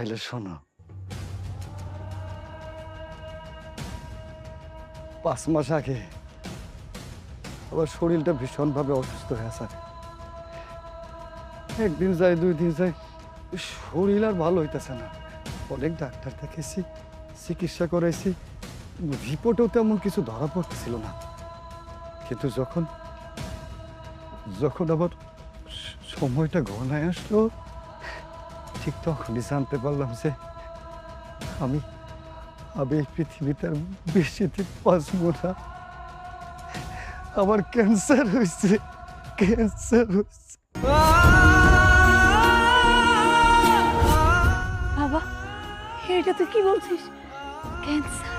তাইলে শোনো, 5 মাস আগে আমার শরীরটা ভীষণভাবে অসুস্থ হয়ে আছে। একদিন যায় 2 দিন যায়, শরীর আর ভালো হইতেছে না। অনেক ডাক্তার দেখেছি, চিকিৎসা করাইছি, রিপোর্টেও তেমন কিছু ধরা পড়তেছিল না। কিন্তু যখন যখন আবার সময়টা ঘনায় আসলো, ঠিক তখনই জানতে পারলাম যে আমি আমি এই পৃথিবীতে আর বেশি দিন বাঁচবো না। আমার ক্যান্সার হয়েছে, ক্যান্সার হয়েছে। বাবা, এটা তুই কি বলছিস? ক্যান্সার?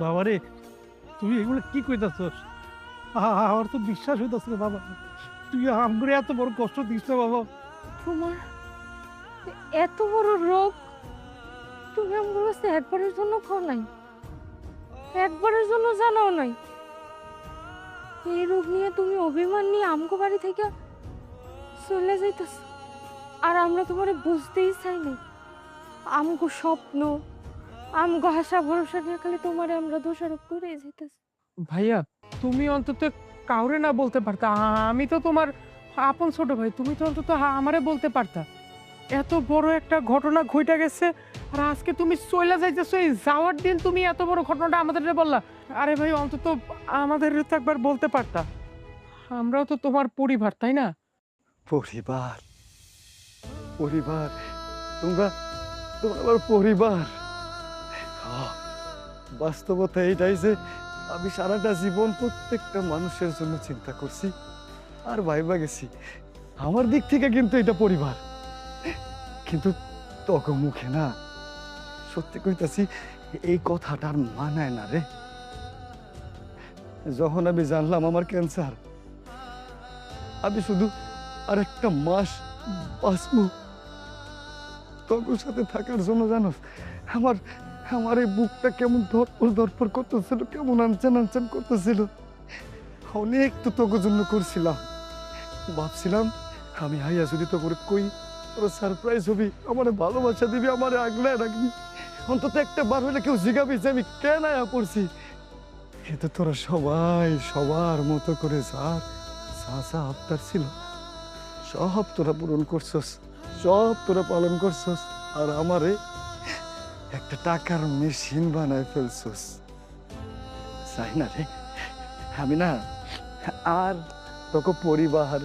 বাবারে, তুমি এগুলো কি কইতাছস? আমার তো বিশ্বাস হইতাছে না বাবা। তুই আমগরে এত বড় কষ্ট দিস না বাবা। তোমার এত বড় রোগ, তুমি আমার কাছে একবারের জন্য খাও নাই, একবারের জন্য জানাও নাই। এই রোগ নিয়ে তুমি অভিমান নিয়ে আমগো বাড়ি থেকে চলে যাইতেছ, আর আমরা তোমারে বুঝতেই চাই নাই। আমগো স্বপ্ন, আমগো আশা ভরসা নিয়ে খালি তোমারে আমরা দোষারোপ করে যাইতেছি। ভাইয়া, তুমি অন্তত কাউরে না বলতে পারতা। আমি তো তোমার আপন ছোট ভাই, তুমি তো অন্তত আমারে বলতে পারতা। এত বড় একটা ঘটনা ঘটে গেছে, আর আজকে তুমি চলে যাইতেছো। এই যাওয়ার দিন তুমি এত বড় ঘটনাটা আমাদের বললা। আরে ভাই, অন্তত আমাদের তো একবার বলতে পারতা। আমরাও তো তোমার পরিবার, তাই না? পরিবার, পরিবার, তোমরা তোমরা আমার পরিবার। বাস্তবতা এইটাই যে আমি সারাটা জীবন প্রত্যেকটা মানুষের জন্য চিন্তা করছি আর ভাইবা গেছি। আমার দিক থেকে কিন্তু এটা পরিবার, কিন্তু তোকে মুখে না, সত্যি কইতাছি, এই কথাটা আর মানায় না রে। যখন আমি জানলাম আমার ক্যান্সার, আমি শুধু আর একটা মাস বাঁচবো তোর সাথে থাকার জন্য, জানো, আমার আমার এই বুকটা কেমন ধরপর ধরপর করতেছিল, কেমন আনচান আনচান করতেছিল। অনেক তো তোকে জন্য করছিলাম, ভাবছিলাম আমি হাইয়া যদি তো করে কই তোর সারপ্রাইজ হবি, আমার ভালোবাসা দিবি, আমার আগলায় রাখবি, অন্তত একটা বার হলে কেউ জিগাবি যে আমি কেন আয়া পড়ছি। কিন্তু তোরা সবাই সবার মতো করে যার যা যা আবদার ছিল সব তোরা পূরণ করছস, সব তোরা পালন করছস, আর আমারে একটা টাকার মেশিন বানায় ফেলছস। চাই না রে, আমি না আর তোকে পরিবার